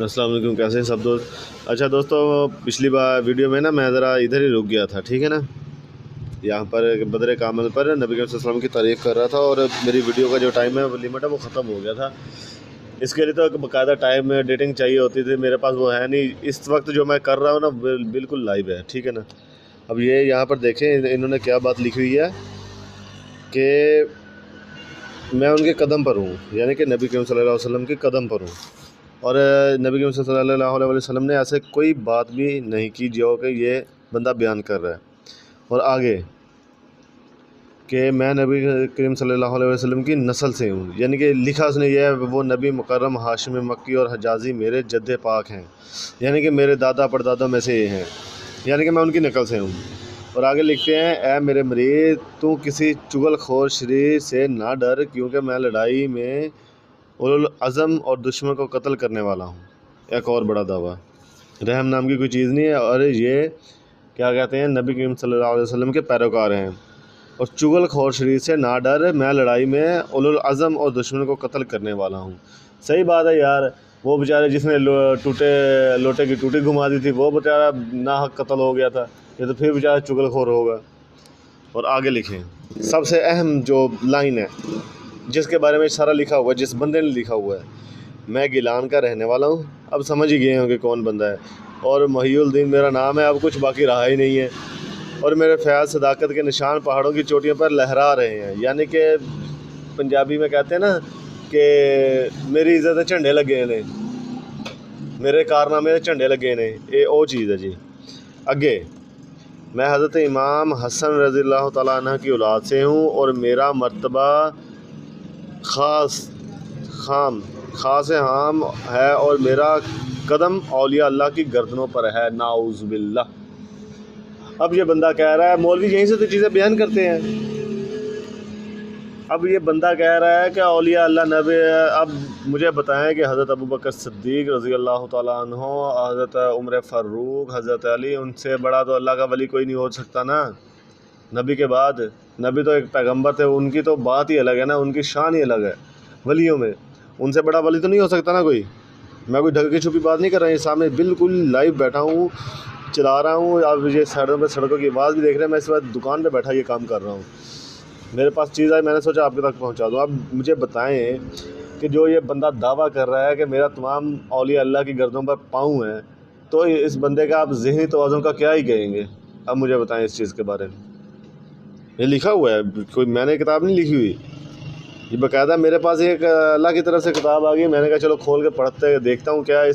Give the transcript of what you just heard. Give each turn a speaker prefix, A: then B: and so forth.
A: السلام علیکم، کیسے ہیں سب دوست؟ اچھا دوستو، پچھلی بار ویڈیو میں نا میں ذرا ادھر ہی رک گیا تھا، ٹھیک ہے نا، یہاں پر بدر کامل پر نبی کریم صلی اللہ علیہ وسلم کی تعریف کر رہا تھا، اور میری ویڈیو کا جو ٹائم ہے وہ لمٹ ہے وہ ختم ہو گیا تھا۔ اس کے لیے تو باقاعدہ ٹائم ایڈیٹنگ چاہیے ہوتی تھی، میرے پاس وہ ہے نہیں۔ اس وقت جو میں کر رہا ہوں نا بالکل لائیو ہے، ٹھیک ہے نا۔ اب یہ یہاں پر دیکھیں انہوں نے کیا بات لکھی ہوئی ہے کہ میں ان کے قدم پر ہوں، یعنی کہ نبی کریم صلی اللہ علیہ وسلم کے قدم پر ہوں، اور نبی کریم صلی اللہ علیہ وسلم نے ایسے کوئی بات بھی نہیں کی جو کہ یہ بندہ بیان کر رہا ہے۔ اور آگے کہ میں نبی کریم صلی اللہ علیہ وسلم کی نسل سے ہوں، یعنی کہ لکھا اس نے یہ ہے، وہ نبی مکرم ہاشمی مکی اور حجازی میرے جد پاک ہیں، یعنی کہ میرے دادا پردادا میں سے یہ ہیں، یعنی کہ میں ان کی نقل سے ہوں۔ اور آگے لکھتے ہیں، اے میرے مرید، تو کسی چغل خور شریر سے نہ ڈر، کیونکہ میں لڑائی میں اولوالعزم اور دشمن کو قتل کرنے والا ہوں۔ ایک اور بڑا دعویٰ، رحم نام کی کوئی چیز نہیں ہے، اور یہ کیا کہتے ہیں، نبی کریم صلی اللہ علیہ وسلم کے پیروکار ہیں۔ اور چغل خور شریر سے نہ ڈر، میں لڑائی میں اولوالعزم اور دشمن کو قتل کرنے والا ہوں۔ صحیح بات ہے یار، وہ بیچارے جس نے لوٹے کی ٹوٹی گھما دی تھی وہ بیچارہ ناحق قتل ہو گیا تھا، یہ تو پھر بیچارہ چغل خور ہوگا۔ اور آگے لکھیں، سب سے اہم جو لائن ہے جس کے بارے میں سارا لکھا ہوا ہے، جس بندے نے لکھا ہوا ہے، میں گیلان کا رہنے والا ہوں، اب سمجھ ہی گئے ہوں کہ کون بندہ ہے، اور محی الدین میرا نام ہے، اب کچھ باقی رہا ہی نہیں ہے، اور میرے فیاض صداقت کے نشان پہاڑوں کی چوٹیوں پر لہرا رہے ہیں، یعنی کہ پنجابی میں کہتے ہیں نا کہ میری عزت جھنڈے لگے نے، میرے کارنامے جھنڈے لگے نے، یہ او چیز ہے جی۔ اگے، میں حضرت امام حسن رضی اللہ تعالیٰ عنہ کی اولاد سے ہوں، اور میرا مرتبہ خاص عام ہے، اور میرا قدم اولیاء اللہ کی گردنوں پر ہے، نعوذ باللہ۔ اب یہ بندہ کہہ رہا ہے، مولوی یہیں سے تو چیزیں بیان کرتے ہیں، اب یہ بندہ کہہ رہا ہے کہ اولیاء اللہ نبی، اب مجھے بتائیں کہ حضرت ابوبکر صدیق رضی اللہ تعالیٰ عنہ، حضرت عمر فاروق، حضرت علی، ان سے بڑا تو اللہ کا ولی کوئی نہیں ہو سکتا نا نبی کے بعد۔ نبی تو ایک پیغمبر تھے، ان کی تو بات ہی الگ ہے نا، ان کی شان ہی الگ ہے ولیوں میں، ان سے بڑا ولی تو نہیں ہو سکتا نا کوئی۔ میں کوئی ڈھکی چھپی بات نہیں کر رہا ہوں، یہ سامنے بالکل لائیو بیٹھا ہوں، چلا رہا ہوں، اب یہ سڑکوں کی آواز بھی دیکھ رہے ہیں، میں اس وقت دکان پہ بیٹھا یہ کام کر رہا ہوں، میرے پاس چیز آئی، میں نے سوچا آپ کے تک پہنچا دوں۔ اب مجھے بتائیں کہ جو یہ بندہ دعویٰ کر رہا ہے کہ میرا تمام اولیاء اللہ کی گردوں پر پاؤں ہے، تو اس بندے کا آپ ذہنی توازن کا کیا ہی کہیں گے؟ اب مجھے بتائیں اس چیز کے بارے میں۔ یہ لکھا ہوا ہے، کوئی میں نے کتاب نہیں لکھی ہوئی، یہ باقاعدہ میرے پاس ایک اللہ کی طرف سے کتاب آ گئی، میں نے کہا چلو کھول کے پڑھتے دیکھتا ہوں کیا ہے